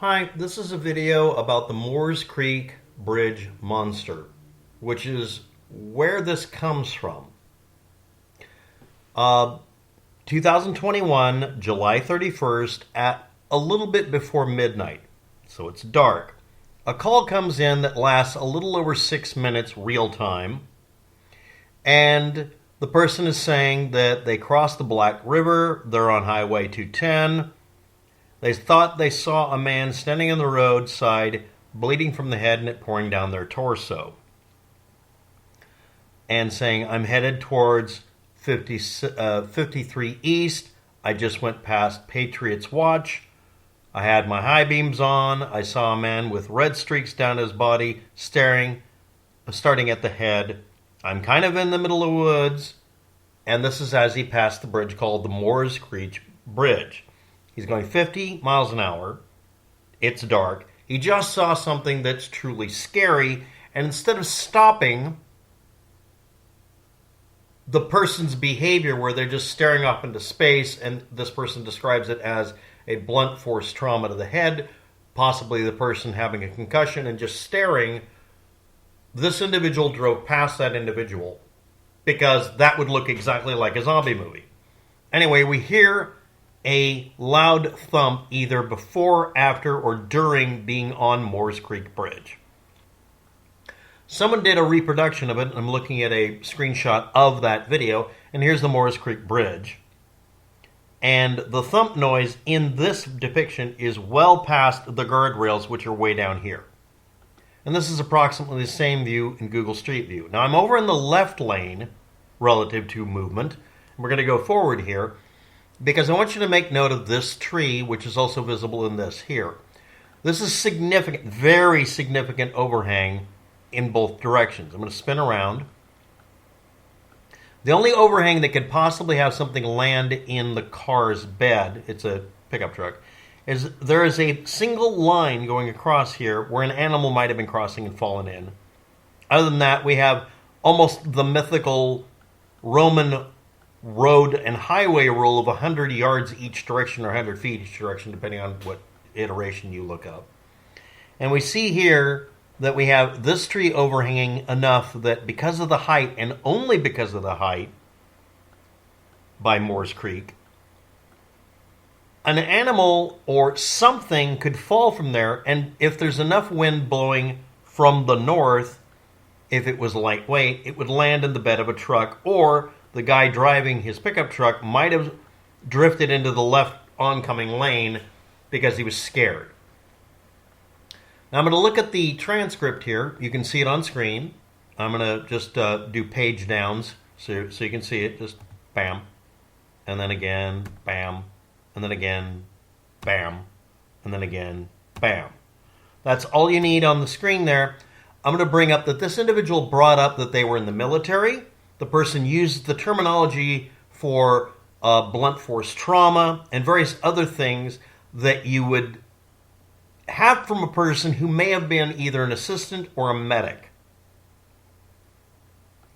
Hi, this is a video about the Moores Creek Bridge monster, which is where this comes from. 2021, July 31st, at a little bit before midnight, so it's dark. A call comes in that lasts a little over 6 minutes real time, and the person is saying that they crossed the Black River, they're on Highway 210. They thought they saw a man standing on the roadside, bleeding from the head and it pouring down their torso. And saying, I'm headed towards 53 East. I just went past Patriot's watch. I had my high beams on. I saw a man with red streaks down his body, starting at the head. I'm kind of in the middle of the woods. And this is as he passed the bridge called the Moores Creek Bridge. He's going 50 miles an hour. It's dark. He just saw something that's truly scary. And instead of stopping the person's behavior where they're just staring up into space, and this person describes it as a blunt force trauma to the head, possibly the person having a concussion and just staring, this individual drove past that individual because that would look exactly like a zombie movie. Anyway, we hear a loud thump either before, after, or during being on Moores Creek Bridge. Someone did a reproduction of it, and I'm looking at a screenshot of that video, and here's the Moores Creek Bridge. And the thump noise in this depiction is well past the guardrails, which are way down here. And this is approximately the same view in Google Street View. Now I'm over in the left lane relative to movement, and we're going to go forward here, because I want you to make note of this tree, which is also visible in this here. This is significant, very significant overhang in both directions. I'm going to spin around. The only overhang that could possibly have something land in the car's bed, it's a pickup truck, is there is a single line going across here where an animal might have been crossing and fallen in. Other than that, we have almost the mythical Roman road and highway rule of 100 yards each direction or 100 feet each direction, depending on what iteration you look up. And we see here that we have this tree overhanging enough that because of the height, and only because of the height by Moores Creek, an animal or something could fall from there, and if there's enough wind blowing from the north, if it was lightweight, it would land in the bed of a truck, or the guy driving his pickup truck might have drifted into the left oncoming lane because he was scared. Now I'm going to look at the transcript here. You can see it on screen. I'm going to just do page downs so you can see it. Just bam, and then again, bam, and then again, bam, and then again, bam. That's all you need on the screen there. I'm going to bring up that this individual brought up that they were in the military. The person used the terminology for blunt force trauma and various other things that you would have from a person who may have been either an assistant or a medic.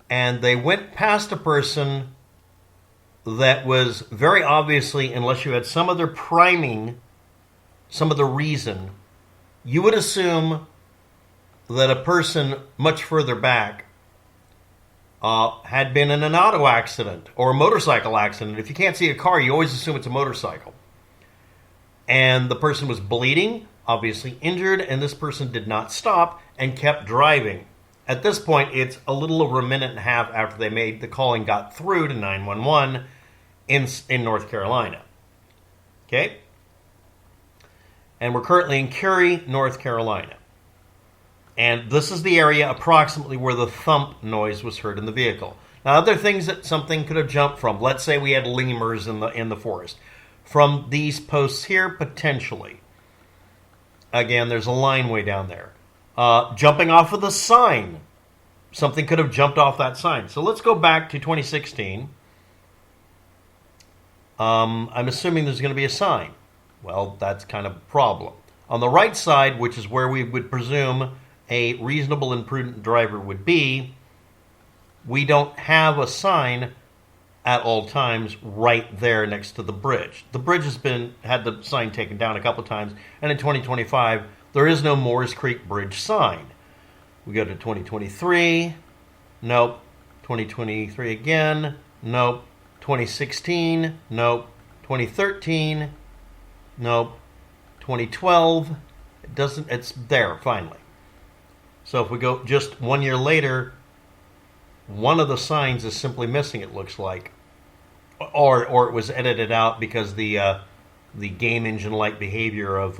And they went past a person that was very obviously, unless you had some other priming, some other reason, you would assume that a person much further back had been in an auto accident or a motorcycle accident. If you can't see a car, you always assume it's a motorcycle. And the person was bleeding, obviously injured, and this person did not stop and kept driving. At this point, it's a little over a minute and a half after they made the call and got through to 911 in North Carolina. Okay? And we're currently in Curie, North Carolina. And this is the area approximately where the thump noise was heard in the vehicle. Now, other things that something could have jumped from, let's say we had lemurs in the forest. From these posts here, potentially. Again, there's a line way down there. Jumping off of the sign. Something could have jumped off that sign. So let's go back to 2016. I'm assuming there's going to be a sign. Well, that's kind of a problem. On the right side, which is where we would presume a reasonable and prudent driver would be, we don't have a sign at all times right there next to the bridge. The bridge has had the sign taken down a couple of times, and in 2025 there is no Moores Creek Bridge sign. We go to 2023, nope. 2023 again, nope. 2016, nope. 2013, nope. 2012, it doesn't. It's there finally. So if we go just 1 year later, one of the signs is simply missing, it looks like, or it was edited out because the game engine-like behavior of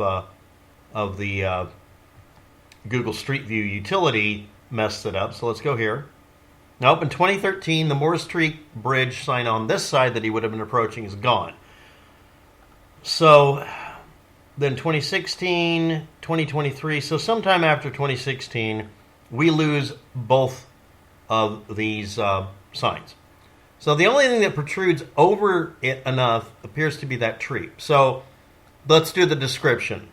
the Google Street View utility messed it up. So let's go here. Nope, in 2013, the Moores Creek Bridge sign on this side that he would have been approaching is gone. So then 2016, 2023, so sometime after 2016, we lose both of these signs. So the only thing that protrudes over it enough appears to be that tree. So let's do the description.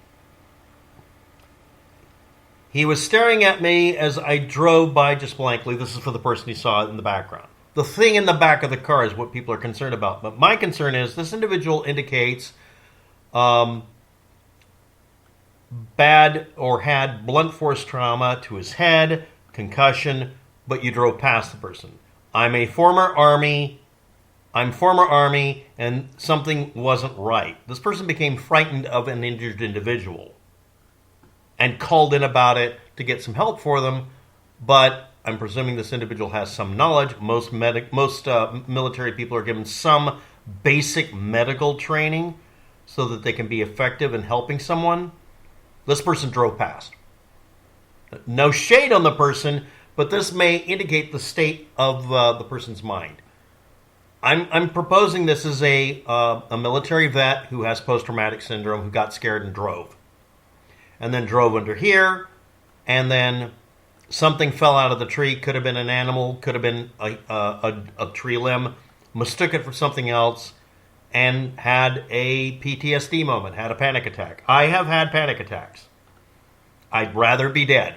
He was staring at me as I drove by just blankly. This is for the person who saw it in the background. The thing in the back of the car is what people are concerned about. But my concern is this individual indicates bad or had blunt force trauma to his head, concussion, but you drove past the person. I'm former Army, and something wasn't right. This person became frightened of an injured individual and called in about it to get some help for them, but I'm presuming this individual has some knowledge. Most military people are given some basic medical training so that they can be effective in helping someone. This person drove past. No shade on the person, but this may indicate the state of the person's mind. I'm proposing this is a military vet who has post-traumatic syndrome who got scared and drove. And then drove under here, and then something fell out of the tree. Could have been an animal, could have been a tree limb, mistook it for something else, and had a PTSD moment, had a panic attack. I have had panic attacks. I'd rather be dead.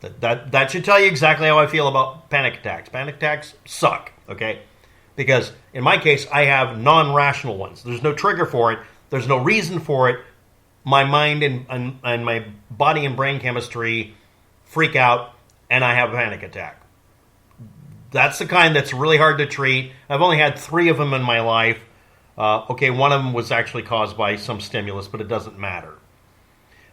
That should tell you exactly how I feel about panic attacks. Panic attacks suck, okay? Because in my case, I have non-rational ones. There's no trigger for it. There's no reason for it. My mind and my body and brain chemistry freak out, and I have a panic attack. That's the kind that's really hard to treat. I've only had 3 of them in my life. One of them was actually caused by some stimulus, but it doesn't matter.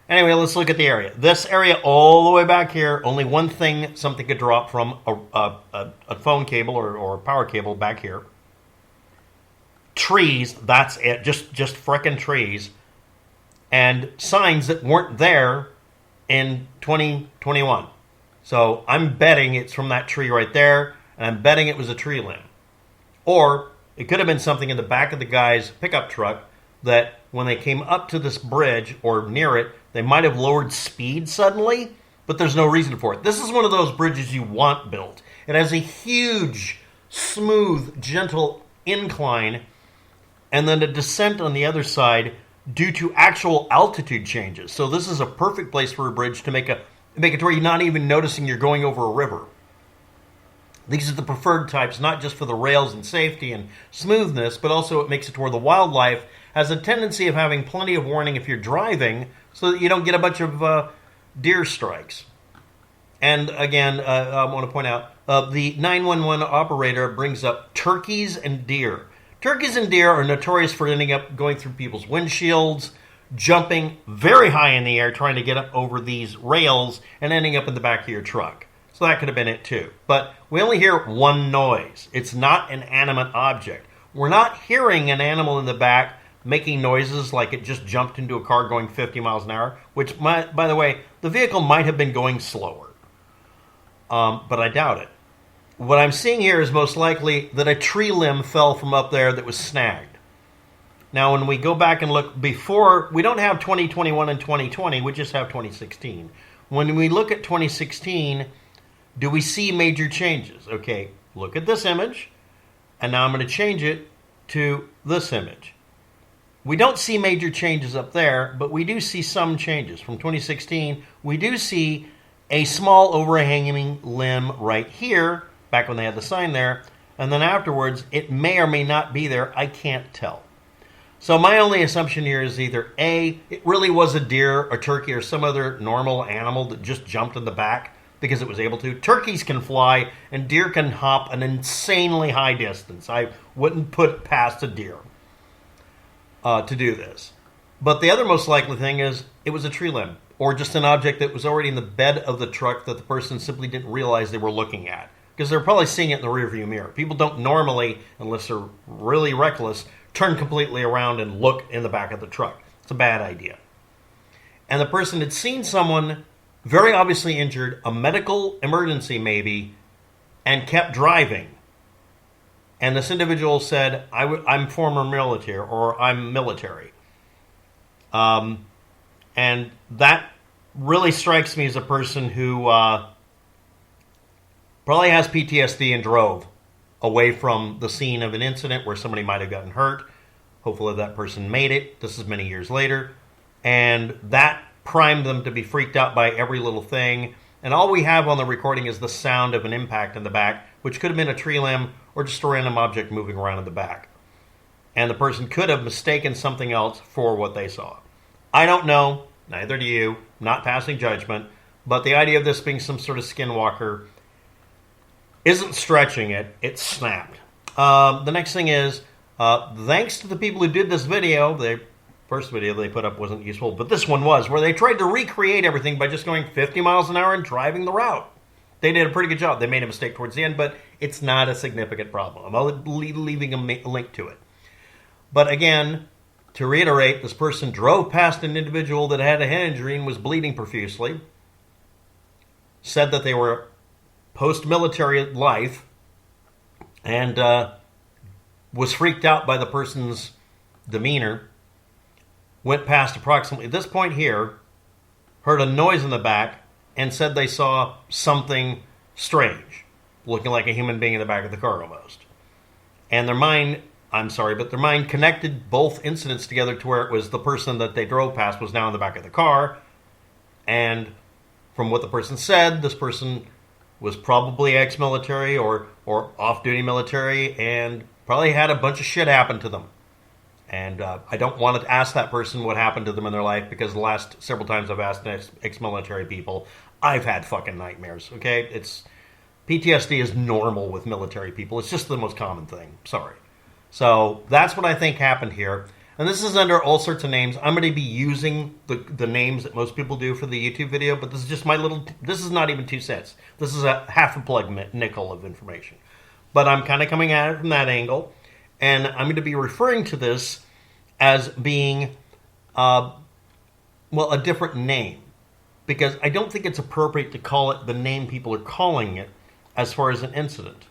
Anyway, let's look at the area. This area all the way back here, only one thing something could drop from a phone cable or a power cable back here. Trees, that's it. Just frickin' trees. And signs that weren't there in 2021. So I'm betting it's from that tree right there, and I'm betting it was a tree limb. Or it could have been something in the back of the guy's pickup truck that when they came up to this bridge or near it, they might have lowered speed suddenly, but there's no reason for it. This is one of those bridges you want built. It has a huge, smooth, gentle incline, and then a descent on the other side due to actual altitude changes. So this is a perfect place for a bridge to make it to where you're not even noticing you're going over a river. These are the preferred types, not just for the rails and safety and smoothness, but also it makes it to where the wildlife has a tendency of having plenty of warning if you're driving so that you don't get a bunch of deer strikes. And again, I want to point out, the 911 operator brings up turkeys and deer. Turkeys and deer are notorious for ending up going through people's windshields, jumping very high in the air, trying to get up over these rails, and ending up in the back of your truck. So that could have been it too. But we only hear one noise. It's not an animate object. We're not hearing an animal in the back making noises like it just jumped into a car going 50 miles an hour, which, by the way, the vehicle might have been going slower. But I doubt it. What I'm seeing here is most likely that a tree limb fell from up there that was snagged. Now, when we go back and look before, we don't have 2021 and 2020, we just have 2016. When we look at 2016, do we see major changes? Okay, look at this image, and now I'm going to change it to this image. We don't see major changes up there, but we do see some changes. From 2016, we do see a small overhanging limb right here, back when they had the sign there, and then afterwards it may or may not be there. I can't tell. So my only assumption here is either A, it really was a deer, a turkey, or some other normal animal that just jumped in the back because it was able to. Turkeys can fly, and deer can hop an insanely high distance. I wouldn't put it past a deer to do this. But the other most likely thing is it was a tree limb, or just an object that was already in the bed of the truck that the person simply didn't realize they were looking at. Because they're probably seeing it in the rearview mirror. People don't normally, unless they're really reckless, turn completely around and look in the back of the truck. It's a bad idea. And the person had seen someone very obviously injured, a medical emergency maybe, and kept driving. And this individual said, I'm former military, or I'm military. And that really strikes me as a person who probably has PTSD and drove away from the scene of an incident where somebody might have gotten hurt. Hopefully that person made it. This is many years later. And that primed them to be freaked out by every little thing. And all we have on the recording is the sound of an impact in the back, which could have been a tree limb or just a random object moving around in the back. And the person could have mistaken something else for what they saw. I don't know. Neither do you. Not passing judgment. But the idea of this being some sort of skinwalker isn't stretching it. It's snapped. The next thing is, thanks to the people who did this video, the first video they put up wasn't useful, but this one was, where they tried to recreate everything by just going 50 miles an hour and driving the route. They did a pretty good job. They made a mistake towards the end, but it's not a significant problem. I'm leaving a link to it. But again, to reiterate, this person drove past an individual that had a head injury and was bleeding profusely, said that they were post-military life, and was freaked out by the person's demeanor, went past approximately this point here, heard a noise in the back, and said they saw something strange, looking like a human being in the back of the car almost. And their mind connected both incidents together to where it was the person that they drove past was now in the back of the car, and from what the person said, this person was probably ex-military or off-duty military and probably had a bunch of shit happen to them. And I don't want to ask that person what happened to them in their life, because the last several times I've asked ex-military people, I've had fucking nightmares, okay? PTSD is normal with military people. It's just the most common thing. Sorry. So that's what I think happened here. And this is under all sorts of names. I'm going to be using the names that most people do for the YouTube video, but this is just this is not even 2 cents. This is a half a plug nickel of information. But I'm kind of coming at it from that angle, and I'm going to be referring to this as being, a different name, because I don't think it's appropriate to call it the name people are calling it as far as an incident,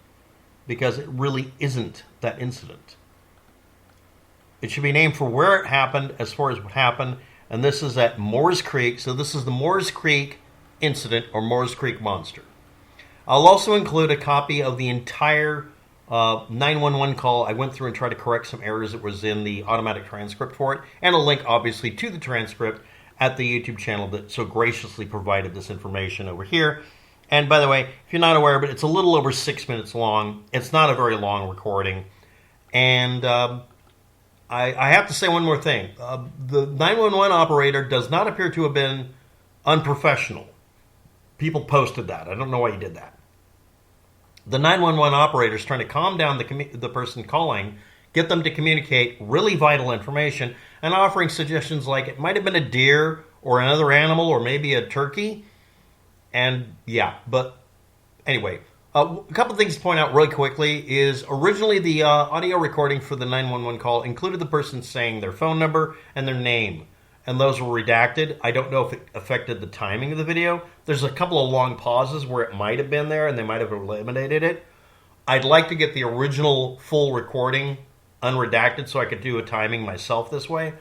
because it really isn't that incident. It should be named for where it happened as far as what happened, and this is at Moores Creek, so this is the Moores Creek incident or Moores Creek monster. I'll also include a copy of the entire 911 call. I went through and tried to correct some errors that was in the automatic transcript for it, and a link obviously to the transcript at the YouTube channel that so graciously provided this information over here. And by the way, if you're not aware, but it's a little over 6 minutes long. It's not a very long recording. And I have to say one more thing. The 911 operator does not appear to have been unprofessional. People posted that. I don't know why he did that. The 911 operator is trying to calm down the person calling, get them to communicate really vital information, and offering suggestions like it might have been a deer or another animal or maybe a turkey. And yeah, but anyway, a couple of things to point out really quickly is originally the audio recording for the 911 call included the person saying their phone number and their name, and those were redacted. I don't know if it affected the timing of the video. There's a couple of long pauses where it might have been there and they might have eliminated it. I'd like to get the original full recording unredacted so I could do a timing myself this way,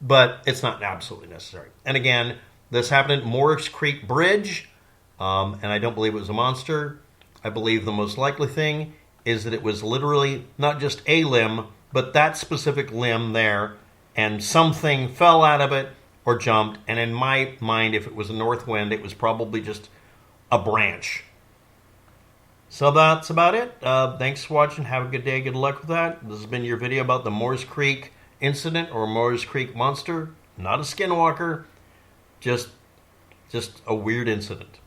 but it's not absolutely necessary. And again, this happened at Moores Creek Bridge, and I don't believe it was a monster. I believe the most likely thing is that it was literally not just a limb, but that specific limb there, and something fell out of it or jumped, and in my mind, if it was a north wind, it was probably just a branch So that's about it. Thanks for watching. Have a good day. Good luck with that. This has been your video about the Moores Creek incident or Moores Creek monster. Not a skinwalker. Just a weird incident.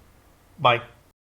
Bye.